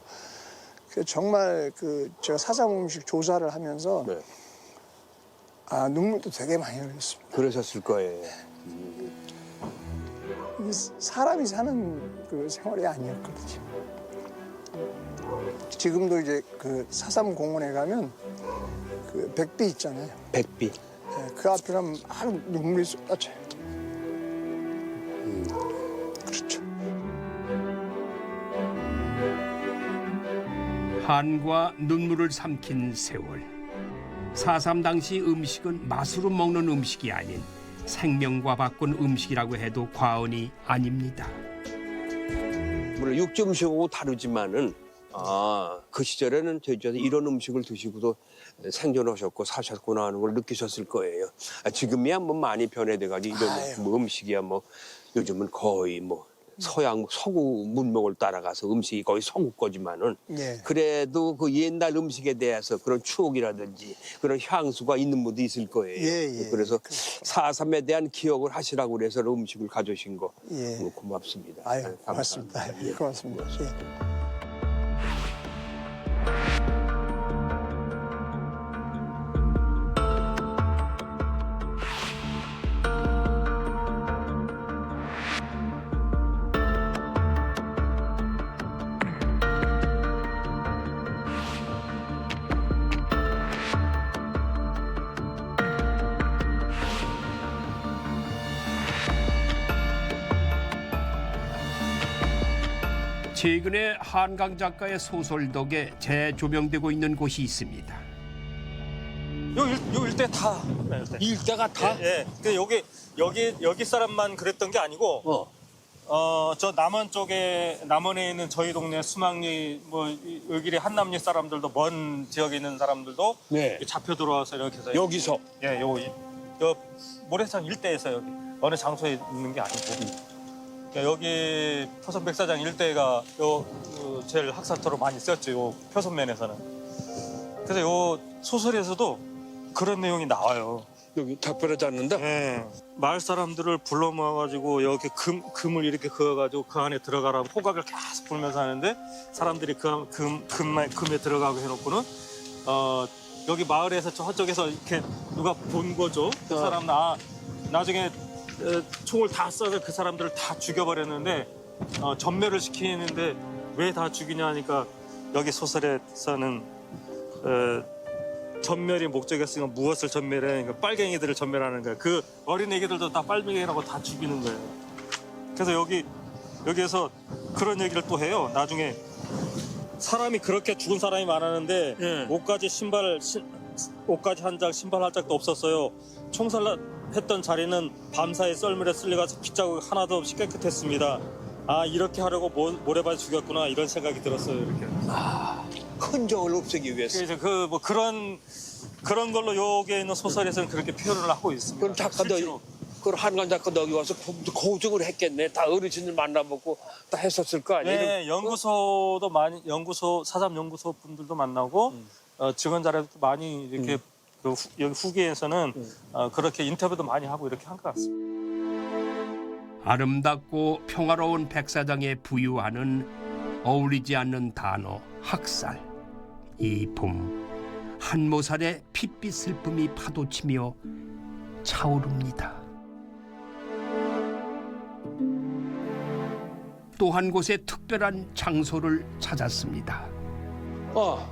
그 정말 그 제가 4.3 음식 조사를 하면서 네. 눈물도 되게 많이 흘렸습니다. 그러셨을 거예요. 이게 사람이 사는 그 생활이 아니었거든요. 지금도 이제 그 4.3 공원에 가면 그 백비 있잖아요. 백비. 그 앞에 가면 눈물이 쏟아져요. 그렇죠. 한과 눈물을 삼킨 세월. 4.3 당시 음식은 맛으로 먹는 음식이 아닌 생명과 바꾼 음식이라고 해도 과언이 아닙니다. 물론 육지 음식하고 다르지만은 그 시절에는 제주에서 이런 음식을 드시고도 생존하셨고 사셨구나 하는 걸 느끼셨을 거예요. 지금이야 뭐 많이 변해돼가지고 이런 뭐 음식이야 뭐 요즘은 거의 뭐 서양 서구 문명을 따라가서 음식이 거의 서구 거지만은 예. 그래도 그 옛날 음식에 대해서 그런 추억이라든지 그런 향수가 있는 분도 있을 거예요. 예. 그래서 4.3에 대한 기억을 하시라고 그래서 음식을 가져오신 거 예. 고맙습니다. 아유, 네, 고맙습니다. 감사합니다. 예. 고맙습니다. 예. 최근에 한강 작가의 소설 덕에 재조명되고 있는 곳이 있습니다. 요 일대 다. 이 일대가 다? 예. 근데 여기 사람만 그랬던 게 아니고 저 남원 쪽에 남원에 있는 저희 동네 수막리 뭐 여기 한남리 사람들도 먼 지역에 있는 사람들도 네. 잡혀 들어와서 이렇게 해서 여기서? 예, 요 모래산 일대에서 여기 어느 장소에 있는 게 아니고 여기 표선 백사장 일대가 제일 학살터로 많이 쓰였죠. 요 표선면에서는. 그래서 요 소설에서도 그런 내용이 나와요. 여기 닭뼈를 잡는다? 예. 마을 사람들을 불러 모아가지고 여기 금을 이렇게 그어가지고 그 안에 들어가라고 호각을 계속 불면서 하는데 사람들이 금에 들어가고 해놓고는 여기 마을에서 저쪽에서 이렇게 누가 본 거죠. 그 사람 나중에 총을 다 쏴서 그 사람들을 다 죽여버렸는데 전멸을 시키는데 왜 다 죽이냐 하니까 여기 소설에서는 전멸이 목적이었으니까 무엇을 전멸해? 그러니까 빨갱이들을 전멸하는 거예요. 그 어린 애기들도 다 빨갱이라고 다 죽이는 거예요. 그래서 여기에서 그런 얘기를 또 해요. 나중에 사람이 그렇게 죽은 사람이 많았는데 옷까지 한 장, 신발 한 짝도 없었어요. 총살했던 자리는 밤사이 썰물에 쓸려가서 핏자국 하나도 없이 깨끗했습니다. 아, 이렇게 하려고 모래바지 죽였구나 이런 생각이 들었어요. 이렇게. 흔적을 없애기 위해서. 그래서 그런 걸로 여기에 있는 소설에서는 그렇게 표현을 하고 있습니다. 그럼 작가도 그럼 한강 작가도 여기 와서 고증을 했겠네. 다 어르신들 만나보고 다 했었을 거 아니에요? 네, 연구소도 많이 사삼 연구소 분들도 만나고 직원 자료도 많이 이렇게 여기 후기에서는 그렇게 인터뷰도 많이 하고 이렇게 한 것 같습니다. 아름답고 평화로운 백사장에 부유하는 어울리지 않는 단어 학살. 이 봄 한모살의 핏빛 슬픔이 파도치며 차오릅니다. 또 한 곳의 특별한 장소를 찾았습니다.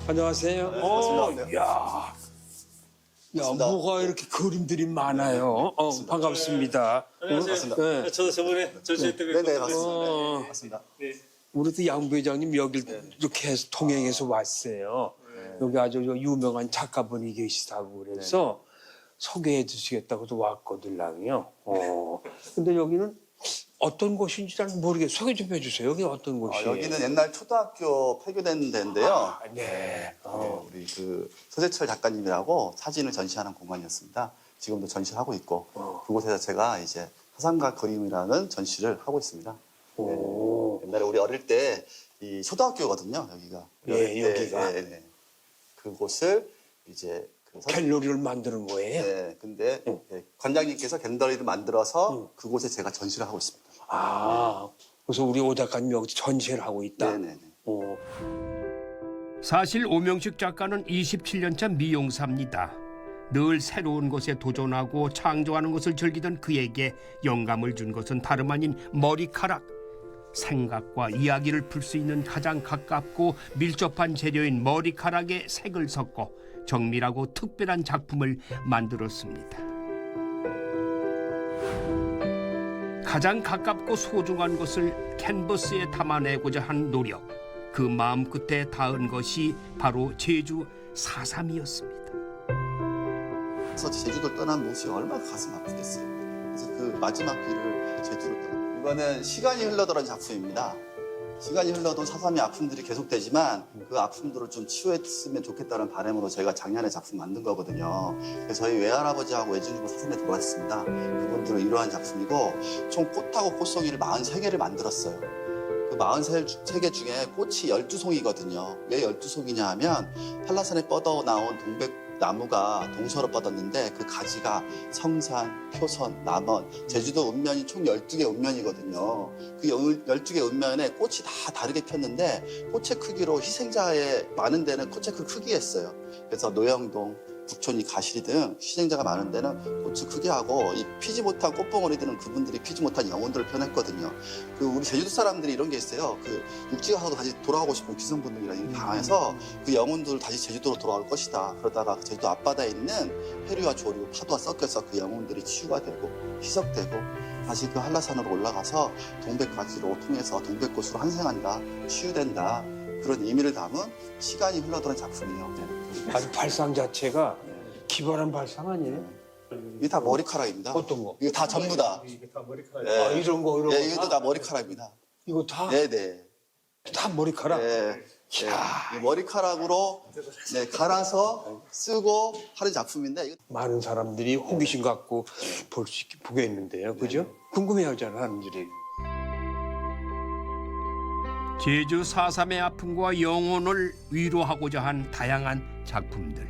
안녕하세요. 야, 뭐가 이렇게 그림들이 많아요. 반갑습니다. 안녕하세요. 네. 저도 저번에 전시회 때 뵙고 맞습니다. 우리도 양 부회장님 여기 이렇게 해서 통행해서 왔어요. 여기 아주 유명한 작가분이 계시다고 그래서 소개해 주시겠다고도 왔거든요. 근데 여기는 어떤 곳인지 잘 모르겠어요. 소개 좀 해주세요. 여기 어떤 곳이에요? 여기는 옛날 초등학교 폐교된 데인데요. 네. 우리 그 서재철 작가님이라고 사진을 전시하는 공간이었습니다. 지금도 전시를 하고 있고 그곳에서 제가 이제 사상가 그림이라는 전시를 하고 있습니다. 네. 옛날에 우리 어릴 때 이 초등학교거든요. 여기가. 여기가. 네. 그곳을 이제 갤러리를 만드는 거예요? 네. 근데 관장님께서 갤러리를 만들어서 그곳에 제가 전시를 하고 있습니다. 그래서 우리 오 작가님 여기 전시를 하고 있다. 네네네. 사실 오명식 작가는 27년차 미용사입니다. 늘 새로운 것에 도전하고 창조하는 것을 즐기던 그에게 영감을 준 것은 다름 아닌 머리카락. 생각과 이야기를 풀 수 있는 가장 가깝고 밀접한 재료인 머리카락에 색을 섞어 정밀하고 특별한 작품을 만들었습니다. 가장 가깝고 소중한 것을 캔버스에 담아내고자 한 노력, 그 마음 끝에 닿은 것이 바로 제주 4.3이었습니다. 그래서 제주도를 떠난 모습이 얼마나 가슴 아프겠어요. 그래서 그 마지막 길을 제주로 떠나. 이거는 시간이 흘러더라는 작품입니다. 시간이 흘러도 4.3의 아픔들이 계속되지만 그 아픔들을 좀 치유했으면 좋겠다는 바람으로 저희가 작년에 작품 만든 거거든요. 그래서 저희 외할아버지하고 외증주부 4.3에 돌아갔습니다. 그분들을 위로한 작품이고 총 꽃하고 꽃송이를 43개를 만들었어요. 그 43개 중에 꽃이 12송이거든요. 왜 12송이냐 하면 한라산에 뻗어 나온 동백나무가 동서로 뻗었는데 그 가지가 성산, 표선, 남원, 제주도 읍면이 총 12개 읍면이거든요. 그 12개 읍면에 꽃이 다 다르게 폈는데 꽃의 크기로 희생자의 많은 데는 꽃의 크기였어요. 그래서 노영동, 북촌이 가시리 등 희생자가 많은 데는 꽃을 크게 하고 이 피지 못한 꽃봉오리들은 그분들이 피지 못한 영혼들을 표현했거든요. 그 우리 제주도 사람들이 이런 게 있어요. 그 육지에 가서 다시 돌아가고 싶은 기성본능이라는 게 강해서 그 영혼들을 다시 제주도로 돌아올 것이다. 그러다가 제주도 앞바다에 있는 해류와 조류, 파도와 섞여서 그 영혼들이 치유가 되고 희석되고 다시 그 한라산으로 올라가서 동백가지로 통해서 동백꽃으로 환생한다, 치유된다. 그런 의미를 담은 시간이 흘러드는 작품이에요. 아주 발상 자체가 기발한 발상 아니에요? 이게 다 머리카락입니다. 어떤 거? 이거 다 전부 다. 이게 다 머리카락. 네. 아, 이런 거 네, 이것도 다 머리카락입니다. 이거 다? 네네. 다 머리카락? 네. 네. 이 머리카락으로 네, 갈아서 쓰고 하는 작품인데 이거 많은 사람들이 호기심 갖고 보겠는데요, 그죠? 궁금해하잖아, 사람들이. 제주 4.3의 아픔과 영혼을 위로하고자 한 다양한 작품들.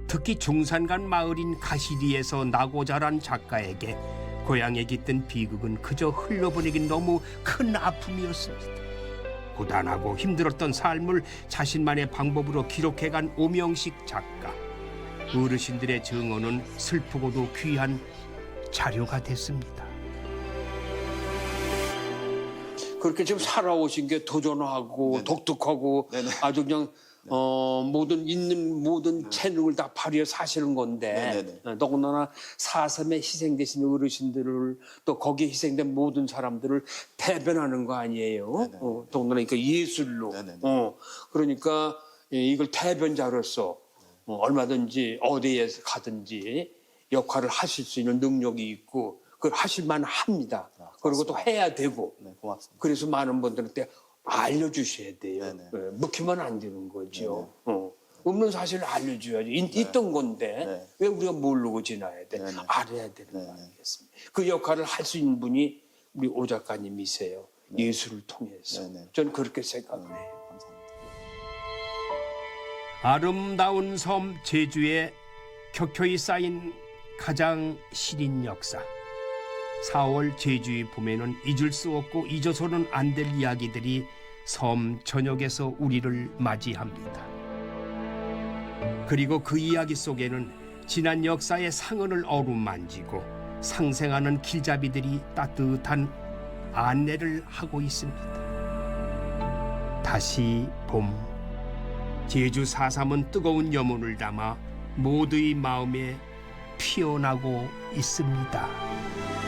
특히 중산간 마을인 가시리에서 나고 자란 작가에게 고향에 깃든 비극은 그저 흘러보내긴 너무 큰 아픔이었습니다. 고단하고 힘들었던 삶을 자신만의 방법으로 기록해간 오명식 작가. 어르신들의 증언은 슬프고도 귀한 자료가 됐습니다. 그렇게 지금 살아오신 게 도전하고 네네. 독특하고 네네. 아주 그냥 있는 모든 재능을 다 발휘해 사시는 건데 네네네. 더군다나 4.3에 희생되신 어르신들을 또 거기에 희생된 모든 사람들을 대변하는 거 아니에요. 네네. 더군다나 그러니까 예술로. 네네네. 그러니까 이걸 대변자로서 얼마든지 어디에 가든지 역할을 하실 수 있는 능력이 있고 그걸 하실만 합니다. 그리고 또 해야 되고. 네, 고맙습니다. 그래서 많은 분들한테 알려주셔야 돼요. 네네. 네, 묵히면 안 되는 거죠. 없는 사실을 알려줘야지. 있던 건데 네. 왜 우리가 모르고 지나야 돼? 네네. 알아야 되는 거 네네. 아니겠습니까? 그 역할을 할 수 있는 분이 우리 오 작가님이세요. 예술을 통해서. 네네. 저는 그렇게 생각해요. 감사합니다. 아름다운 섬 제주에 켜켜이 쌓인 가장 시린 역사. 4월 제주의 봄에는 잊을 수 없고 잊어서는 안 될 이야기들이 섬 전역에서 우리를 맞이합니다. 그리고 그 이야기 속에는 지난 역사의 상흔을 어루만지고 상생하는 길잡이들이 따뜻한 안내를 하고 있습니다. 다시 봄. 제주 4.3은 뜨거운 염원을 담아 모두의 마음에 피어나고 있습니다.